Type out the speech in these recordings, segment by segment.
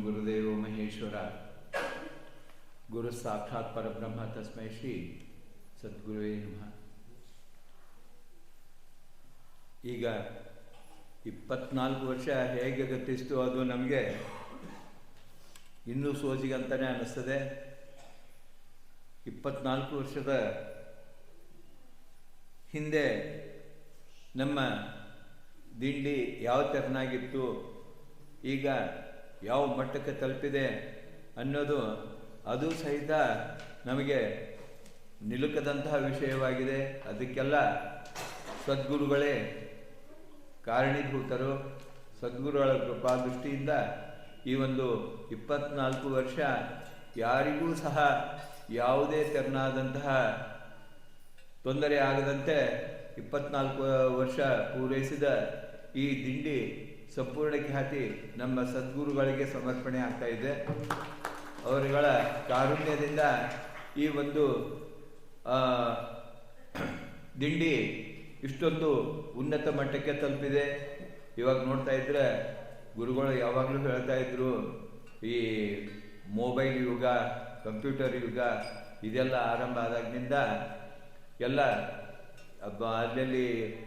ಗುರುದೇವೋ ಮಹೇಶ್ವರ ಗುರು ಸಾಕ್ಷಾತ್ ಪರಬ್ರಹ್ಮ ತಸ್ಮೈ ಶ್ರೀ ಸದ್ಗುರುವೇ ನಮಃ. ಈಗ 24 ವರ್ಷ ಹೇಗೆ ಗತಿಸ್ತು ಅದು ನಮಗೆ ಇನ್ನೂ ಸೋಜಿಗಂತಲೇ ಅನ್ನಿಸ್ತದೆ. 24 ವರ್ಷದ ಹಿಂದೆ ನಮ್ಮ ದಿಂಡಿ ಯಾವ ತೆರನಾಗಿತ್ತು, ಈಗ ಯಾವ ಮಟ್ಟಕ್ಕೆ ತಲುಪಿದೆ ಅನ್ನೋದು ಅದು ಸಹಿತ ನಮಗೆ ನಿಲುಕದಂತಹ ವಿಷಯವಾಗಿದೆ. ಅದಕ್ಕೆಲ್ಲ ಸದ್ಗುರುಗಳೇ ಕಾರಣೀಭೂತರು. ಸದ್ಗುರುಗಳ ಕೃಪಾದೃಷ್ಟಿಯಿಂದ ಈ ಒಂದು 24 ವರ್ಷ ಯಾರಿಗೂ ಸಹ ಯಾವುದೇ ತೆರನಾದಂತಹ ತೊಂದರೆ ಆಗದಂತೆ 24 ವರ್ಷ ಪೂರೈಸಿದ ಈ ದಿಂಡಿ ಸಂಪೂರ್ಣ ಖ್ಯಾತಿ ನಮ್ಮ ಸದ್ಗುರುಗಳಿಗೆ ಸಮರ್ಪಣೆ ಆಗ್ತಾ ಇದೆ. ಅವರುಗಳ ಕಾರುಣ್ಯದಿಂದ ಈ ಒಂದು ದಿಂಡಿ ಇಷ್ಟೊಂದು ಉನ್ನತ ಮಟ್ಟಕ್ಕೆ ತಲುಪಿದೆ. ಇವಾಗ ನೋಡ್ತಾ ಇದ್ರೆ ಗುರುಗಳು ಯಾವಾಗಲೂ ಹೇಳ್ತಾ ಇದ್ರು, ಈ ಮೊಬೈಲ್ ಯುಗ, ಕಂಪ್ಯೂಟರ್ ಯುಗ ಇದೆಲ್ಲ ಆರಂಭ ಆದಾಗಿನಿಂದ ಎಲ್ಲ ಅಲ್ಲಲ್ಲಿ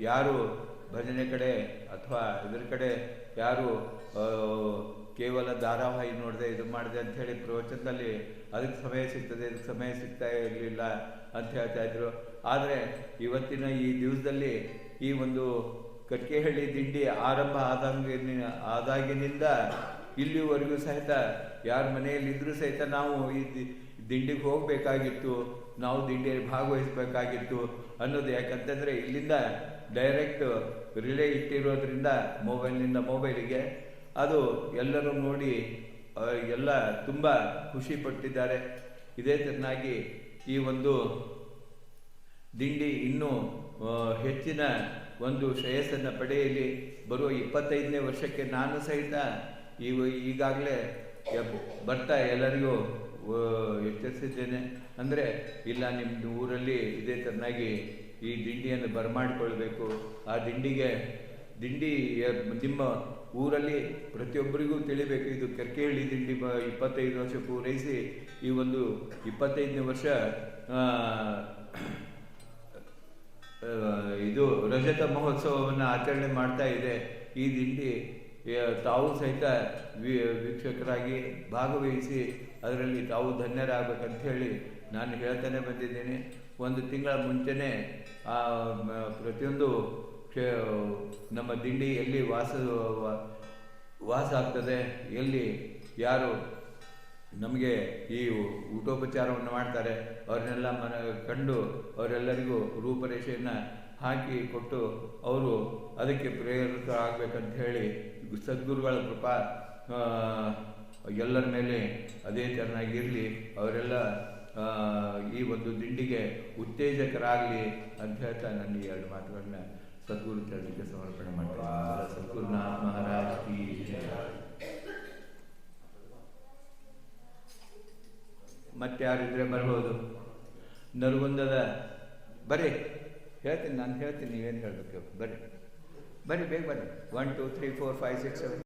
ಯಾರು ಭಜನೆ ಕಡೆ ಅಥವಾ ಇದರ ಕಡೆ ಯಾರು ಕೇವಲ ಧಾರಾವಾಹಿ ನೋಡಿದೆ ಇದು ಮಾಡಿದೆ ಅಂಥೇಳಿ ಪ್ರವಚನದಲ್ಲಿ ಅದಕ್ಕೆ ಸಮಯ ಸಿಗ್ತದೆ, ಇದಕ್ಕೆ ಸಮಯ ಸಿಗ್ತಾ ಇರಲಿಲ್ಲ ಅಂತ ಹೇಳ್ತಾ ಇದ್ರು. ಆದರೆ ಇವತ್ತಿನ ಈ ದಿವಸದಲ್ಲಿ ಈ ಒಂದು ಕಟ್ಕೆಹಳ್ಳಿ ದಿಂಡಿ ಆರಂಭ ಆದಾಗಿನಿಂದ ಇಲ್ಲಿವರೆಗೂ ಸಹಿತ ಯಾರ ಮನೆಯಲ್ಲಿದ್ದರೂ ಸಹಿತ ನಾವು ಈ ದಿಂಡಿಗೆ ಹೋಗಬೇಕಾಗಿತ್ತು, ನಾವು ದಿಂಡಿಯಲ್ಲಿ ಭಾಗವಹಿಸಬೇಕಾಗಿತ್ತು ಅನ್ನೋದು. ಯಾಕಂತಂದರೆ ಇಲ್ಲಿಂದ ಡೈರೆಕ್ಟ್ ರಿಲೇ ಇಟ್ಟಿರೋದ್ರಿಂದ ಮೊಬೈಲ್ನಿಂದ ಮೊಬೈಲಿಗೆ ಅದು ಎಲ್ಲರೂ ನೋಡಿ ಎಲ್ಲ ತುಂಬ ಖುಷಿ ಪಟ್ಟಿದ್ದಾರೆ. ಇದೇ ತೆರನಾಗಿ ಈ ಒಂದು ದಿಂಡಿ ಇನ್ನೂ ಹೆಚ್ಚಿನ ಒಂದು ಶ್ರೇಯಸ್ಸನ್ನು ಪಡೆಯಲಿ. ಬರುವ 25ನೇ ವರ್ಷಕ್ಕೆ ನಾನು ಸಹಿತ ಈಗಾಗಲೇ ಬರ್ತಾ ಎಲ್ಲರಿಗೂ ಎಚ್ಚರಿಸಿದ್ದೇನೆ. ಅಂದರೆ ಇಲ್ಲ, ನಿಮ್ಮ ಊರಲ್ಲಿ ಇದೇ ತೆರನಾಗಿ ಈ ದಿಂಡಿಯನ್ನು ಬರಮಾಡಿಕೊಳ್ಬೇಕು. ಆ ದಿಂಡಿ ನಿಮ್ಮ ಊರಲ್ಲಿ ಪ್ರತಿಯೊಬ್ಬರಿಗೂ ತಿಳಿಬೇಕು, ಇದು ಕಟ್ಕೆಹಳ್ಳಿ ದಿಂಡಿ 25 ವರ್ಷ ಪೂರೈಸಿ ಈ ಒಂದು 25ನೇ ವರ್ಷ ಇದು ರಜತ ಮಹೋತ್ಸವವನ್ನು ಆಚರಣೆ ಮಾಡ್ತಾ ಇದೆ. ಈ ದಿಂಡಿ ತಾವು ಸಹಿತ ವೀಕ್ಷಕರಾಗಿ ಭಾಗವಹಿಸಿ ಅದರಲ್ಲಿ ತಾವು ಧನ್ಯರಾಗಬೇಕಂತ ಹೇಳಿ ನಾನು ಹೇಳ್ತಾನೆ ಬಂದಿದ್ದೀನಿ. ಒಂದು ತಿಂಗಳ ಮುಂಚೆನೇ ಪ್ರತಿಯೊಂದು ನಮ್ಮ ದಿಂಡಿ ಎಲ್ಲಿ ವಾಸ ಆಗ್ತದೆ, ಎಲ್ಲಿ ಯಾರು ನಮಗೆ ಈ ಊಟೋಪಚಾರವನ್ನು ಮಾಡ್ತಾರೆ ಅವ್ರನ್ನೆಲ್ಲ ಕಂಡು ಅವರೆಲ್ಲರಿಗೂ ರೂಪರೇಷೆಯನ್ನು ಹಾಕಿ ಕೊಟ್ಟು ಅವರು ಅದಕ್ಕೆ ಪ್ರೇರಿತರಾಗಬೇಕಂತ ಹೇಳಿ ಸದ್ಗುರುಗಳ ಕೃಪಾ ಎಲ್ಲರ ಮೇಲೆ ಅದೇ ತೆರನಾಗಿರಲಿ. ಅವರೆಲ್ಲ ಈ ಒಂದು ದಿಂಡಿಗೆ ಉತ್ತೇಜಕರಾಗಲಿ ಅಂತ ಹೇಳ್ತಾ ನನ್ನ ಈ 2 ಮಾತುಗಳನ್ನ ಸದ್ಗುರು ಚರಣಕ್ಕೆ ಸಮರ್ಪಣೆ ಮಾಡ್ತಾರೆ. ಸದ್ಗುರುನಾಥ ಮಹಾರಾಜ್ ಕಿ ಜಯ. ಮತ್ತೆ ಯಾರಿದ್ರೆ ಬರ್ಬೋದು. ನರಗುಂದದ ಬರ್ರಿ, ಹೇಳ್ತೀನಿ, ನಾನು ಹೇಳ್ತೀನಿ, ನೀವೇನು ಹೇಳಬೇಕು. ಬರ್ರಿ ಬೇಗ ಬರ್ರಿ. 1 2 3 4 5 6 7